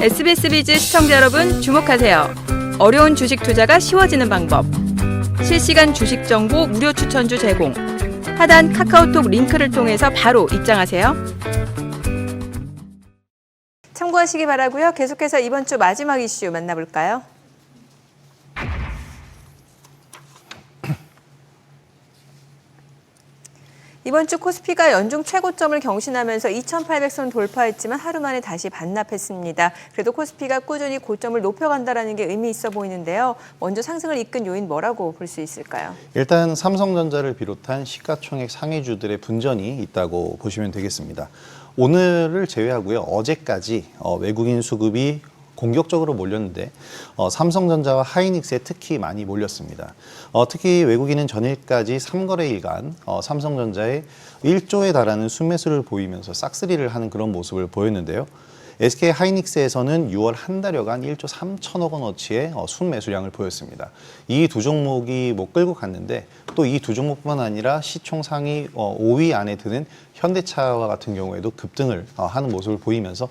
SBS 비즈 시청자 여러분 주목하세요. 어려운 주식 투자가 쉬워지는 방법. 실시간 주식 정보 무료 추천주 제공. 하단 카카오톡 링크를 통해서 바로 입장하세요. 참고하시기 바라고요. 계속해서 이번 주 마지막 이슈 만나볼까요? 이번 주 코스피가 연중 최고점을 경신하면서 2,800선 돌파했지만 하루 만에 다시 반납했습니다. 그래도 코스피가 꾸준히 고점을 높여간다는 게 의미 있어 보이는데요. 먼저 상승을 이끈 요인 뭐라고 볼 수 있을까요? 일단 삼성전자를 비롯한 시가총액 상위주들의 분전이 있다고 보시면 되겠습니다. 오늘을 제외하고요. 어제까지 외국인 수급이 공격적으로 몰렸는데 삼성전자와 하이닉스에 특히 많이 몰렸습니다. 특히 외국인은 전일까지 3거래일간 삼성전자에 1조에 달하는 순매수를 보이면서 싹쓸이를 하는 그런 모습을 보였는데요. SK 하이닉스에서는 6월 한 달여간 1조 3천억 원어치의 순매수량을 보였습니다. 이 두 종목이 끌고 갔는데 또 이 두 종목뿐만 아니라 시총 상위 5위 안에 드는 현대차와 같은 경우에도 급등을 하는 모습을 보이면서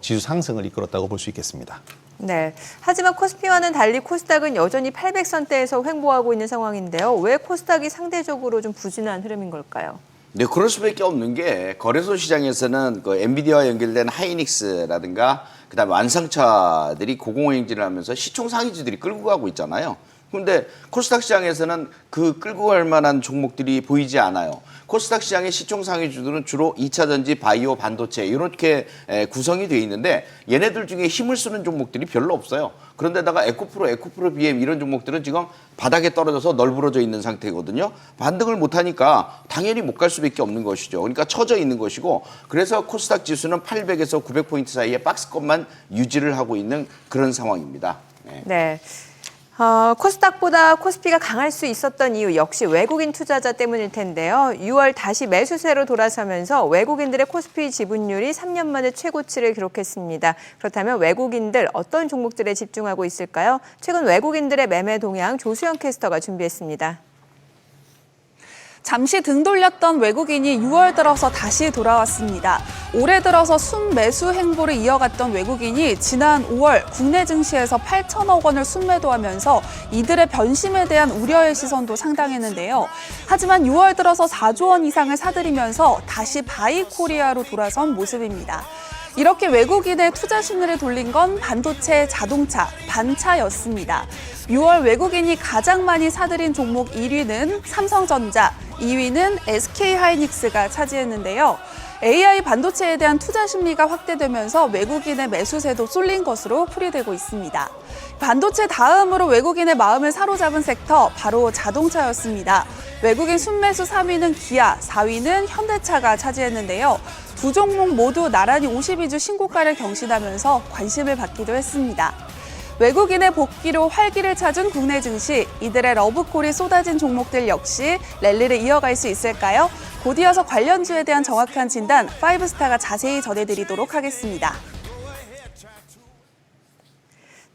지수 상승을 이끌었다고 볼 수 있겠습니다. 네. 하지만 코스피와는 달리 코스닥은 여전히 800선대에서 횡보하고 있는 상황인데요. 왜 코스닥이 상대적으로 좀 부진한 흐름인 걸까요? 네, 그럴 수밖에 없는 게 거래소 시장에서는 그 엔비디아와 연결된 하이닉스라든가 그다음에 완성차들이 고공행진을 하면서 시총 상위주들이 끌고 가고 있잖아요. 그런데 코스닥 시장에서는 그 끌고 갈 만한 종목들이 보이지 않아요. 코스닥 시장의 시총 상위주들은 주로 2차 전지, 바이오, 반도체 이렇게 구성이 되어 있는데 얘네들 중에 힘을 쓰는 종목들이 별로 없어요. 그런데다가 에코프로, BM 이런 종목들은 지금 바닥에 떨어져서 널브러져 있는 상태거든요. 반등을 못하니까 당연히 못 갈 수밖에 없는 것이죠. 그러니까 처져 있는 것이고 그래서 코스닥 지수는 800에서 900포인트 사이에 박스권만 유지를 하고 있는 그런 상황입니다. 네. 코스닥보다 코스피가 강할 수 있었던 이유 역시 외국인 투자자 때문일 텐데요. 6월 다시 매수세로 돌아서면서 외국인들의 코스피 지분율이 3년 만에 최고치를 기록했습니다. 그렇다면 외국인들 어떤 종목들에 집중하고 있을까요? 최근 외국인들의 매매 동향 조수영 캐스터가 준비했습니다. 잠시 등 돌렸던 외국인이 6월 들어서 다시 돌아왔습니다. 올해 들어서 순매수 행보를 이어갔던 외국인이 지난 5월 국내 증시에서 8천억 원을 순매도하면서 이들의 변심에 대한 우려의 시선도 상당했는데요. 하지만 6월 들어서 4조 원 이상을 사들이면서 다시 바이코리아로 돌아선 모습입니다. 이렇게 외국인의 투자 심리를 돌린 건 반도체, 자동차, 반차였습니다. 6월 외국인이 가장 많이 사들인 종목 1위는 삼성전자, 2위는 SK 하이닉스가 차지했는데요. AI 반도체에 대한 투자 심리가 확대되면서 외국인의 매수세도 쏠린 것으로 풀이되고 있습니다. 반도체 다음으로 외국인의 마음을 사로잡은 섹터 바로 자동차였습니다. 외국인 순매수 3위는 기아, 4위는 현대차가 차지했는데요. 두 종목 모두 나란히 52주 신고가를 경신하면서 관심을 받기도 했습니다. 외국인의 복귀로 활기를 찾은 국내 증시, 이들의 러브콜이 쏟아진 종목들 역시 랠리를 이어갈 수 있을까요? 곧 이어서 관련주에 대한 정확한 진단, 5스타가 자세히 전해드리도록 하겠습니다.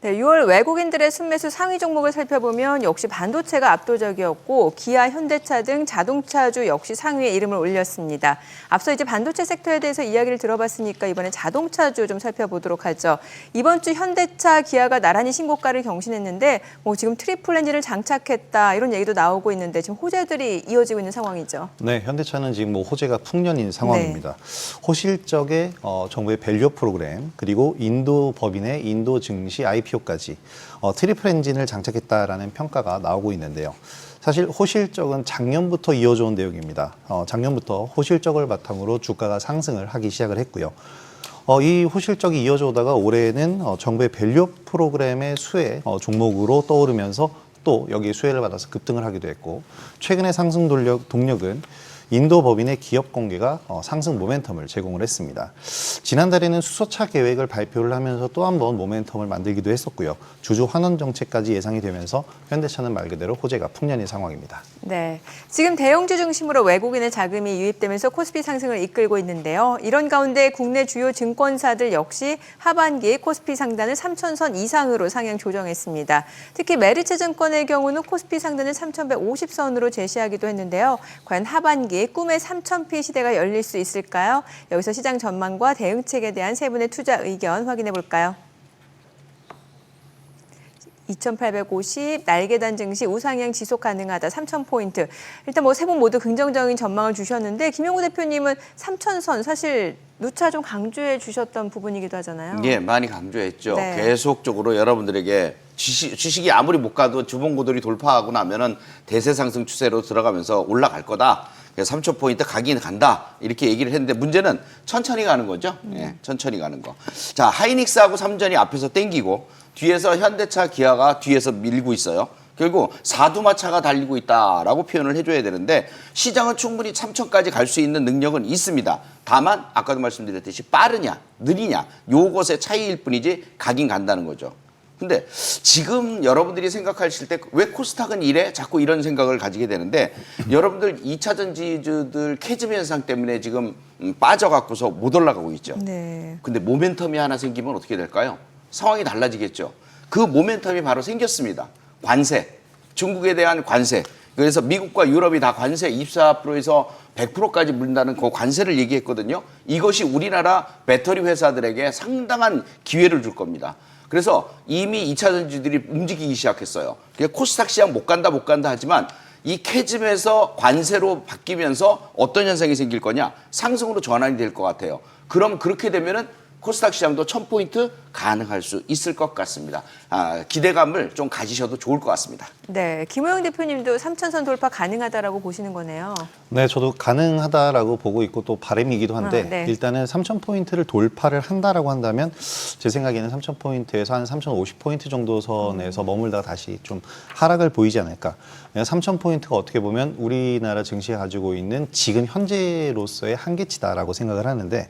네, 6월 외국인들의 순매수 상위 종목을 살펴보면 역시 반도체가 압도적이었고 기아, 현대차 등 자동차주 역시 상위에 이름을 올렸습니다. 앞서 이제 반도체 섹터에 대해서 이야기를 들어봤으니까 이번에 자동차주 좀 살펴보도록 하죠. 이번 주 현대차, 기아가 나란히 신고가를 경신했는데 지금 트리플 엔진을 장착했다 이런 얘기도 나오고 있는데 지금 호재들이 이어지고 있는 상황이죠. 네, 현대차는 지금 호재가 풍년인 상황입니다. 네. 호실적의 정부의 밸류업 프로그램 그리고 인도 법인의 인도 증시 IPO까지 트리플 엔진을 장착했다라는 평가가 나오고 있는데요. 사실 호실적은 작년부터 이어져 온 내용입니다. 작년부터 호실적을 바탕으로 주가가 상승을 하기 시작을 했고요. 이 호실적이 이어져 오다가 올해는 정부의 밸류업 프로그램의 수혜 종목으로 떠오르면서 또 여기에 수혜를 받아서 급등을 하기도 했고 최근의 상승 동력은 인도 법인의 기업 공개가 상승 모멘텀을 제공을 했습니다. 지난달에는 수소차 계획을 발표를 하면서 또 한 번 모멘텀을 만들기도 했었고요. 주주 환원 정책까지 예상이 되면서 현대차는 말 그대로 호재가 풍년인 상황입니다. 네, 지금 대형주 중심으로 외국인의 자금이 유입되면서 코스피 상승을 이끌고 있는데요. 이런 가운데 국내 주요 증권사들 역시 하반기에 코스피 상단을 3,000선 이상으로 상향 조정했습니다. 특히 메리츠 증권의 경우는 코스피 상단을 3,150선으로 제시하기도 했는데요. 과연 하반기 하반기 꿈의 3,000피 시대가 열릴 수 있을까요? 여기서 시장 전망과 대응책에 대한 세 분의 투자 의견 확인해 볼까요? 2,850 날개단 증시 우상향 지속 가능하다 3,000포인트. 일단 뭐 세 분 모두 긍정적인 전망을 주셨는데 김용우 대표님은 3,000선 사실 누차 좀 강조해 주셨던 부분이기도 하잖아요. 예, 많이 강조했죠. 네. 계속적으로 여러분들에게 주식이 아무리 못 가도 주봉고도리 돌파하고 나면은 대세 상승 추세로 들어가면서 올라갈 거다. 3,000포인트 가긴 간다. 이렇게 얘기를 했는데 문제는 천천히 가는 거죠. 예, 천천히 가는 거. 자, 하이닉스하고 삼전이 앞에서 땡기고 뒤에서 현대차, 기아가 뒤에서 밀고 있어요. 결국 사두마차가 달리고 있다라고 표현을 해줘야 되는데 시장은 충분히 3,000까지 갈 수 있는 능력은 있습니다. 다만 아까도 말씀드렸듯이 빠르냐, 느리냐 요것의 차이일 뿐이지 가긴 간다는 거죠. 근데 지금 여러분들이 생각하실 때 왜 코스닥은 이래? 자꾸 이런 생각을 가지게 되는데 여러분들 2차 전지주들 캐즘 현상 때문에 지금 빠져갖고서 못 올라가고 있죠. 네. 근데 모멘텀이 하나 생기면 어떻게 될까요? 상황이 달라지겠죠. 그 모멘텀이 바로 생겼습니다. 관세, 중국에 대한 관세. 그래서 미국과 유럽이 다 관세 24%에서 100%까지 물린다는 그 관세를 얘기했거든요. 이것이 우리나라 배터리 회사들에게 상당한 기회를 줄 겁니다. 그래서 이미 2차 전지들이 움직이기 시작했어요. 코스닥 시장 못 간다 하지만 이 캐즘에서 관세로 바뀌면서 어떤 현상이 생길 거냐? 상승으로 전환이 될 것 같아요. 그럼 그렇게 되면은 코스닥 시장도 1,000포인트 가능할 수 있을 것 같습니다. 기대감을 좀 가지셔도 좋을 것 같습니다. 네, 김호영 대표님도 3,000선 돌파 가능하다라고 보시는 거네요. 네, 저도 가능하다라고 보고 있고 또 바람이기도 한데 네. 일단은 3,000포인트를 돌파를 한다라고 한다면 제 생각에는 3,000포인트에서 한 3,050포인트 정도 선에서 머물다가 다시 좀 하락을 보이지 않을까. 3,000포인트가 어떻게 보면 우리나라 증시가 가지고 있는 지금 현재로서의 한계치다라고 생각을 하는데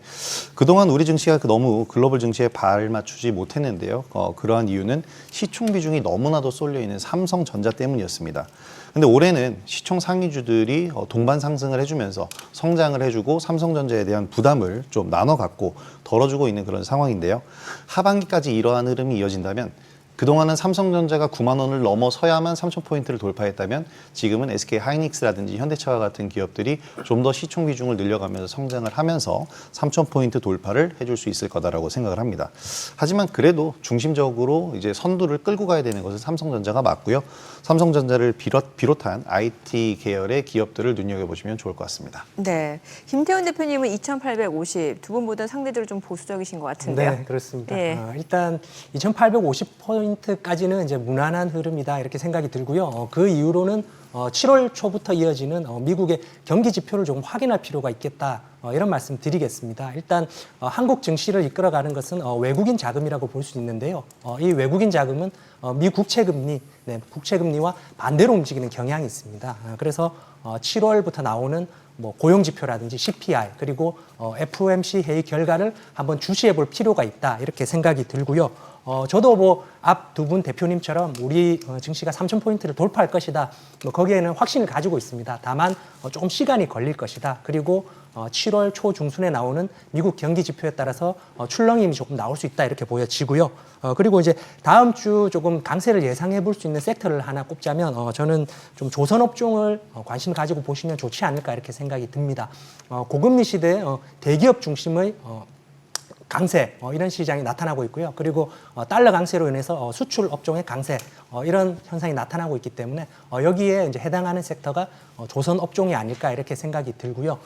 그동안 우리 증시가 너무 글로벌 증시에 발 맞추지 못했는데요. 그러한 이유는 시총 비중이 너무나도 쏠려 있는 삼성전자 때문이었습니다. 근데 올해는 시총 상위주들이 동반 상승을 해주면서 성장을 해주고 삼성전자에 대한 부담을 좀 나눠 갖고 덜어주고 있는 그런 상황인데요. 하반기까지 이러한 흐름이 이어진다면 그동안은 삼성전자가 9만 원을 넘어서야만 3,000포인트를 돌파했다면 지금은 SK 하이닉스라든지 현대차와 같은 기업들이 좀 더 시총 비중을 늘려가면서 성장을 하면서 3,000포인트 돌파를 해줄 수 있을 거다라고 생각을 합니다. 하지만 그래도 중심적으로 이제 선두를 끌고 가야 되는 것은 삼성전자가 맞고요. 삼성전자를 비롯한 IT 계열의 기업들을 눈여겨보시면 좋을 것 같습니다. 네, 김태훈 대표님은 2,850 두 분보다 상대적으로 좀 보수적이신 것 같은데요. 네, 그렇습니다. 예. 일단 2,850포인트까지는 이제 무난한 흐름이다 이렇게 생각이 들고요. 그 이후로는 7월 초부터 이어지는 미국의 경기 지표를 조금 확인할 필요가 있겠다. 이런 말씀 드리겠습니다. 일단 한국 증시를 이끌어가는 것은 외국인 자금이라고 볼 수 있는데요. 이 외국인 자금은 미 국채금리, 국채금리와 반대로 움직이는 경향이 있습니다. 그래서 7월부터 나오는 뭐 고용 지표라든지 CPI 그리고 FOMC 회의 결과를 한번 주시해 볼 필요가 있다 이렇게 생각이 들고요. 저도 뭐 앞 두 분 대표님처럼 우리 증시가 3,000포인트를 돌파할 것이다. 뭐 거기에는 확신을 가지고 있습니다. 다만 조금 시간이 걸릴 것이다. 그리고 7월 초 중순에 나오는 미국 경기 지표에 따라서 출렁임이 조금 나올 수 있다 이렇게 보여지고요. 그리고 이제 다음 주 조금 강세를 예상해 볼 수 있는 섹터를 하나 꼽자면 저는 좀 조선업종을 관심 가지고 보시면 좋지 않을까 이렇게 생각이 듭니다. 고금리 시대에 대기업 중심의 강세 이런 시장이 나타나고 있고요. 그리고 달러 강세로 인해서 수출 업종의 강세 이런 현상이 나타나고 있기 때문에 여기에 이제 해당하는 섹터가 조선 업종이 아닐까 이렇게 생각이 들고요.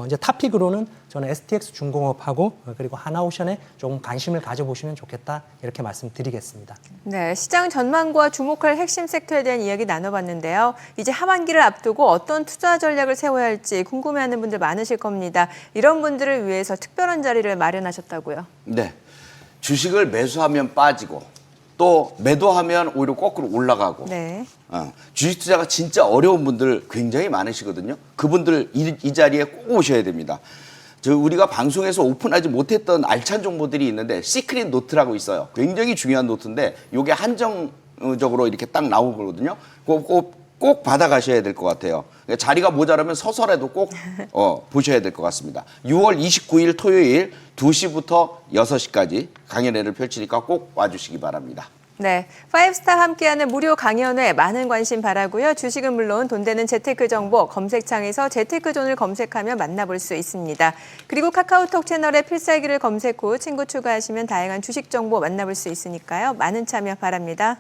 이제 탑픽으로는 저는 STX 중공업하고 그리고 하나오션에 조금 관심을 가져보시면 좋겠다 이렇게 말씀드리겠습니다. 네, 시장 전망과 주목할 핵심 섹터에 대한 이야기 나눠봤는데요. 이제 하반기를 앞두고 어떤 투자 전략을 세워야 할지 궁금해하는 분들 많으실 겁니다. 이런 분들을 위해서 특별한 자리를 마련하셨다고요. 네, 주식을 매수하면 빠지고 또 매도하면 오히려 거꾸로 올라가고 네. 주식 투자가 진짜 어려운 분들 굉장히 많으시거든요. 그분들 이 자리에 꼭 오셔야 됩니다. 우리가 방송에서 오픈하지 못했던 알찬 정보들이 있는데 시크릿 노트라고 있어요. 굉장히 중요한 노트인데 이게 한정적으로 이렇게 딱 나오거든요. 꼭 받아가셔야 될 것 같아요. 자리가 모자라면 서서라도 꼭 보셔야 될 것 같습니다. 6월 29일 토요일 2시부터 6시까지 강연회를 펼치니까 꼭 와주시기 바랍니다. 네, 5스타 함께하는 무료 강연회 많은 관심 바라고요. 주식은 물론 돈 되는 재테크 정보 검색창에서 재테크존을 검색하면 만나볼 수 있습니다. 그리고 카카오톡 채널에 필살기를 검색 후 친구 추가하시면 다양한 주식 정보 만나볼 수 있으니까요. 많은 참여 바랍니다.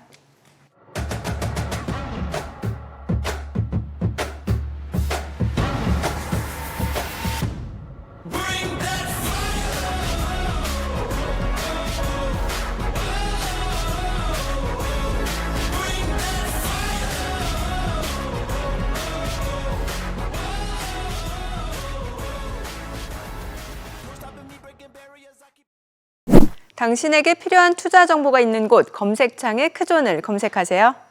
당신에게 필요한 투자 정보가 있는 곳 검색창에 크존을 검색하세요.